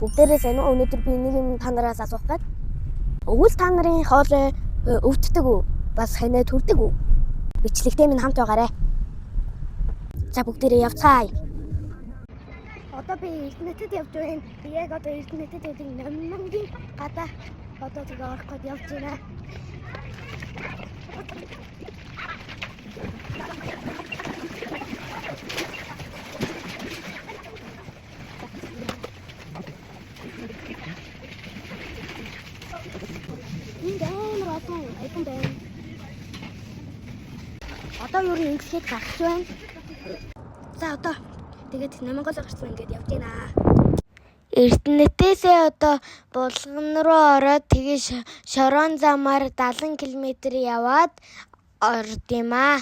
Бүгдээрээ сайн уу? Өнөөдөр би нэг юм та нараас асуух гээд. Өгвөл та нарын хоолой өвддөг үү? Бас ханаа төрдөг үү? Бичлэгтэй минь хамт байгаарэ. За бүгдээрээ явцгаая. Одоо би интернетэд явж байна. Би яг одоо интернетэд байдаг номонгийн гадаа одоо тэгээ орох гээд явж байна. Айхан байна. Одоо юу нэг ихэд гарч байна. За одоо тэгээд Монгол гарсан ингээд явж байна. Эрдэнэтээсээ одоо булган руу ороод тэгээ шорон замаар 70 км яваад орд юм аа.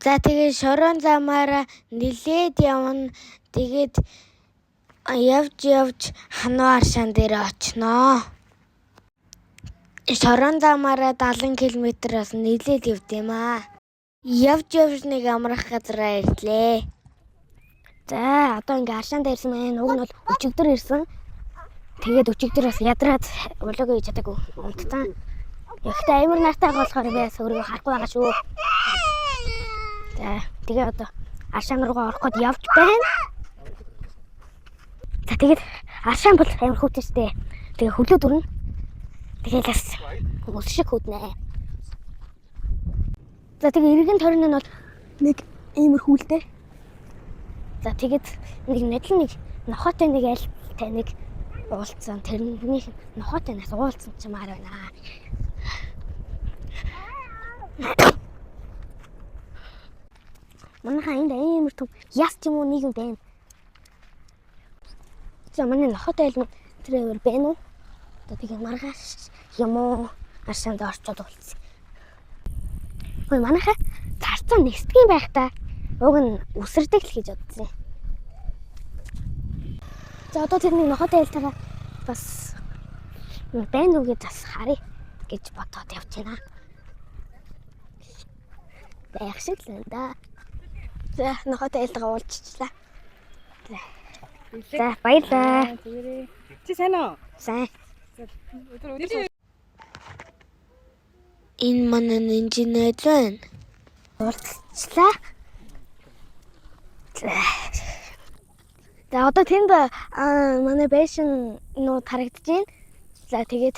За тэгээ шорон замаараа нилээд явна. Тэгээд явж хануу аршаан дээр очноо. Шорон замаараа 70 км-аас нилээд явд юм аа. Явж нэг амрах газараа ирлээ. За одоо ингээ аршаан дээрсэн мэн уг нь бол өчигдөр ирсэн. Тэгээд өчигдөр бас ядраад влог хийж чадаагүй унтсан. Ихтэй амар нартай болохоор байс өөрийгөө харахгүй байгаа шүү. За тэгээ одоо аршаан руугаа орох гээд явж байна. За тэгээд аршаан бол амар хүүтэйстэй. Тэгээ хөлөө дүрнэ. Тэгээд бас хүмүүс шиг хөднэ. За тэгээ эргэн тойрон нь бол нэг иймэр хүлтэй. За тэгээд нэг нохотой нэг айлтай нэг уулзсан. Тэрний нохотой нас уулзсан ч маар байна. Манайхаа энд иймэр төв яс ч юм уу нэг юм байна. За манай нохотой айл тэрээр байна уу? Одоо тэгээд маргааш юм уу аршаанд орчод уулзсан. Ой манайхаа царцаа нэгсдгийн байх та. Уг нь үсэрдэг л гэж бодсон. За одоо тэрний нохотой айлтайгаа бас байна уу гэж бас харъя гэж бодоод явж байна. Байх шиг л байна да. За нохотой айлтайгаа уулзчихлаа. За баярлаа. Чи сайн уу? Сайн. Энэ манай инженер байна. Уулзчлаа. За одоо тэнд манай байшин нуу харагдаж байна. За тэгээд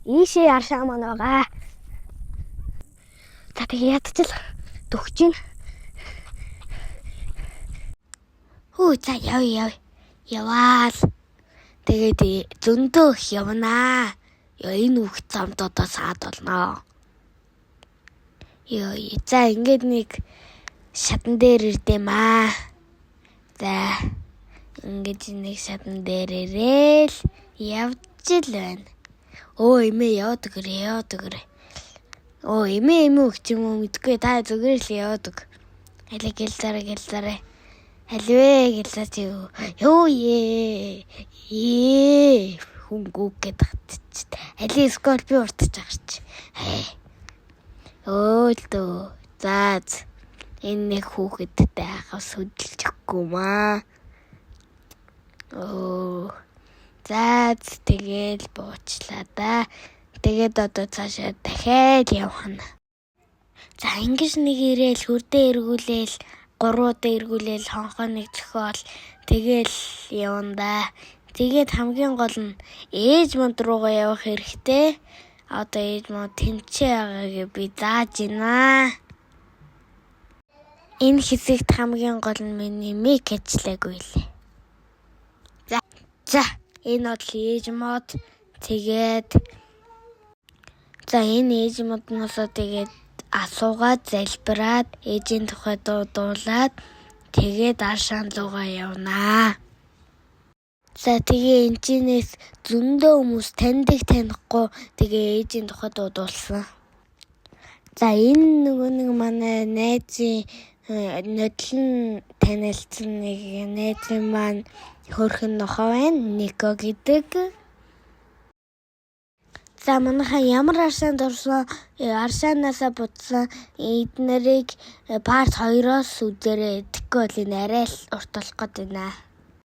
ийшээ аршаа маань байгаа. За тэгээд ядчил дөгч байна. Хөө за яваал. Тэгээд зөндөө их явнаа. Энэ хүүхд замд одоо саад болноо. За ингээд нэг шатан дээр ирдэм аа. За ингээд нэг шатан дээр ирээл явж л байна. Өө эмээ яваад өгөрэй. Оо эмээ өгч юм уу мэдгүй та зүгээр л яваад өг. Алиг гэлзараа. Алвэ гэлзаач юу. Хүн гүг гэдэг. Али скорпи уртаж агарч. Өлдөө. За энэ нэг хүүхэдтэй хагас хөдөлж өгөхгүй маа. За тэгэл буучлаа да. Тэгээд одоо цаашаа дахиад явна. За ингэж нэг ирээл хөрдөө эргүүлээл, гуруудаа эргүүлээл, хонхоо нэг зөхөөл тэгэл явна да. Тэгээд хамгийн гол нь ээж мод руугаа явах хэрэгтэй. Одоо ээж мод тэмцээ байгаагээ би зааж байна. Энэ хэсэгт хамгийн гол нь миний мик ажиллаагүй лээ. За энэ бол ээж мод. Тэгээд за энэ ээж модноосоо тэгээд асуугаад залбираад ээжийн тухай дуулаад тэгээд аршаан руугаа явнаа. За тэгээ энэчнээс зөндөө хүмүүс танихгүй тэгээ ээжийн тухай дуулсан. За энэ нэг манай найзын нодлон танилцсан нэг найзын маань хөрхөн нохоо байна. Нико гэдэг. За манайхаа ямар аршаанд орсон, аршаанаасаа будсан эднэрийг парт 2-оос үзээрэй. Тэгэхгүй бол энэ арай л урт болох гээд байна.